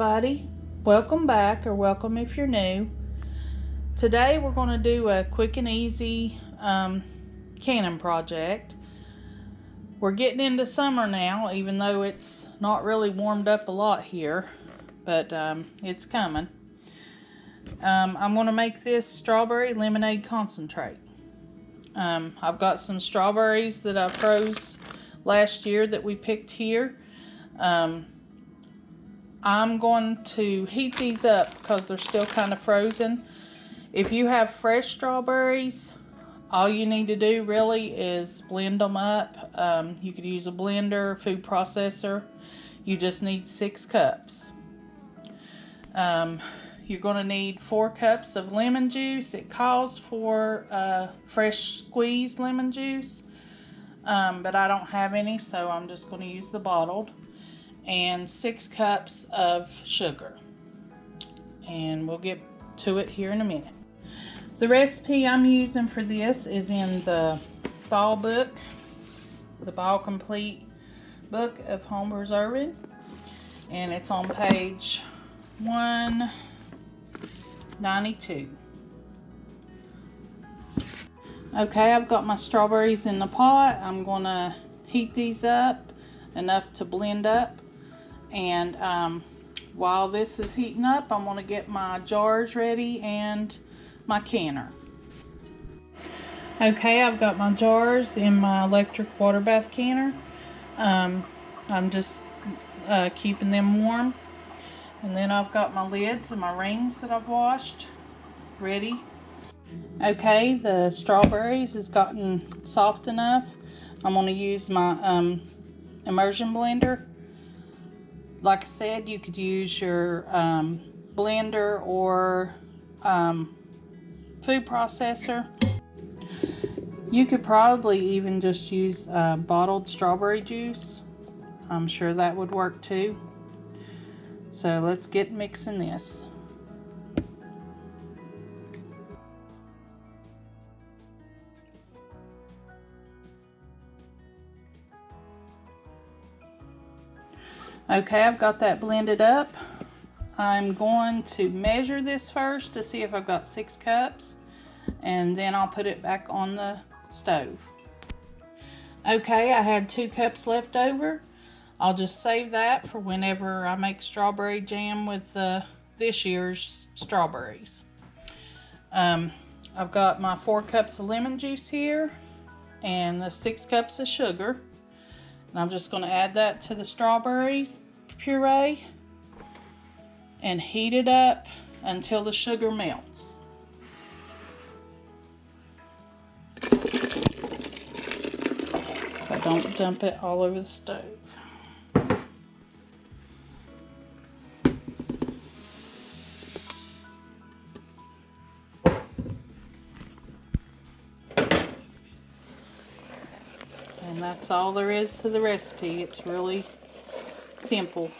everybody. Welcome back, or welcome if you're new. Today we're going to do a quick and easy canning project. We're getting into summer now, even though it's not really warmed up a lot here, but it's coming. I'm going to make this strawberry lemonade concentrate. I've got some strawberries that I froze last year that we picked here. I'm going to heat these up because they're still kind of frozen. If you have fresh strawberries, all you need to do really is blend them up. You could use a blender, food processor. You just need 6 cups. You're going to need 4 cups of lemon juice. It calls for fresh squeezed lemon juice, but I don't have any, so I'm just going to use the bottled. And 6 cups of sugar. And we'll get to it here in a minute. The recipe I'm using for this is in the Ball book, the Ball Complete book of home preserving, and it's on page 192. Okay, I've got my strawberries in the pot. I'm going to heat these up enough to blend up. And while this is heating up, I'm going to get my jars ready and my canner. Okay, I've got my jars in my electric water bath canner. I'm just keeping them warm. And then I've got my lids and my rings that I've washed ready. Okay, the strawberries has gotten soft enough. I'm going to use my immersion blender. Like I said, you could use your blender or food processor. You could probably even just use bottled strawberry juice. I'm sure that would work too. So let's get mixing this. Okay, I've got that blended up. I'm going to measure this first to see if I've got 6 cups, and then I'll put it back on the stove. Okay, I had 2 cups left over. I'll just save that for whenever I make strawberry jam with this year's strawberries. I've got my 4 cups of lemon juice here and the 6 cups of sugar. And I'm just going to add that to the strawberry puree and heat it up until the sugar melts. But don't dump it all over the stove. And that's all there is to the recipe. It's really simple.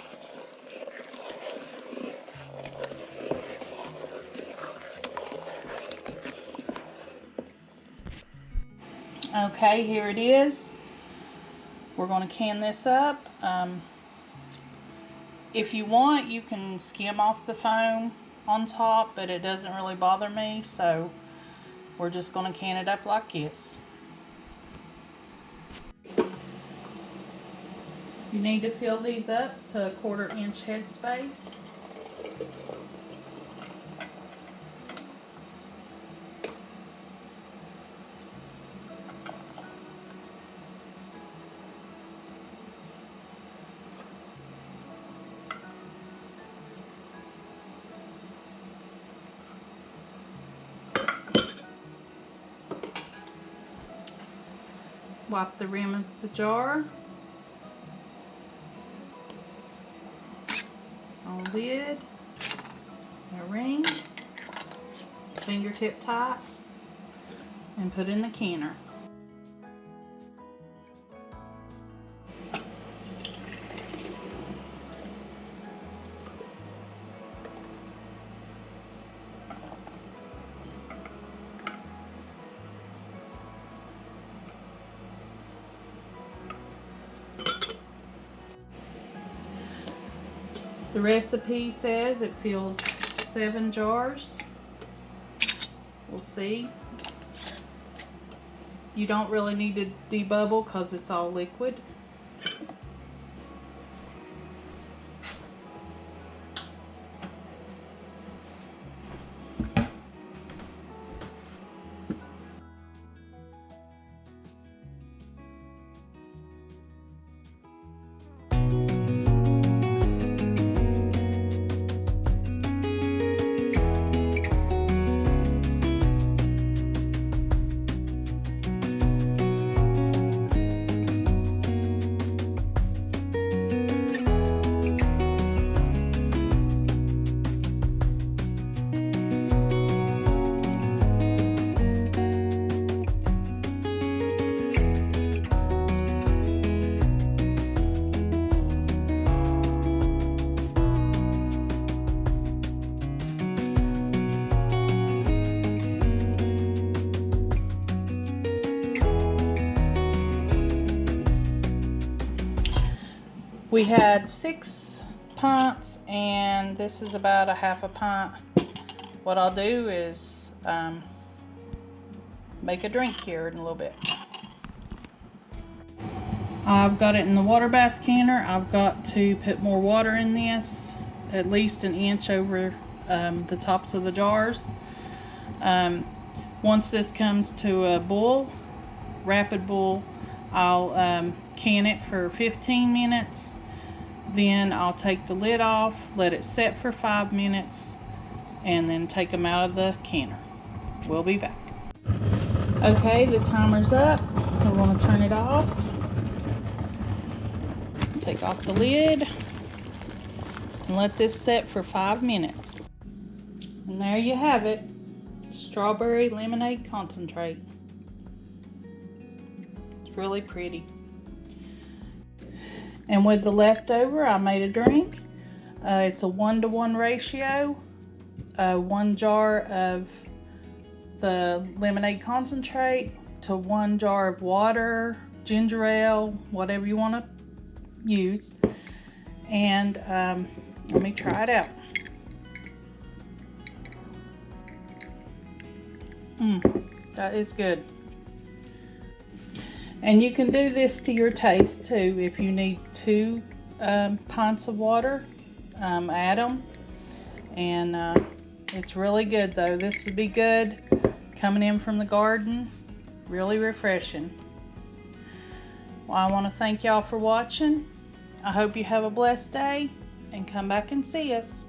Okay, here it is. We're going to can this up. If you want, you can skim off the foam on top, but it doesn't really bother me, so we're just going to can it up like this. You need to fill these up to a 1/4 inch headspace. Wipe the rim of the jar. On lid, a ring, fingertip tight, and put in the canner. The recipe says it fills 7 jars. We'll see. You don't really need to debubble because it's all liquid. We had 6 pints and this is about a half a pint. What I'll do is make a drink here in a little bit. I've got it in the water bath canner. I've got to put more water in this, at least an inch over the tops of the jars. Once this comes to a boil, rapid boil, I'll can it for 15 minutes. Then I'll take the lid off, let it set for 5 minutes, and then take them out of the canner. We'll be back. Okay, the timer's up. We're going to turn it off. Take off the lid and let this set for 5 minutes. And there you have it. Strawberry lemonade concentrate. It's really pretty. And with the leftover, I made a drink. It's a 1-to-1 ratio. 1 jar of the lemonade concentrate to 1 jar of water, ginger ale, whatever you want to use. And let me try it out. That is good. And you can do this to your taste too. If you need 2 pints of water, add them. And it's really good though. This would be good coming in from the garden. Really refreshing. Well, I want to thank y'all for watching. I hope you have a blessed day and come back and see us.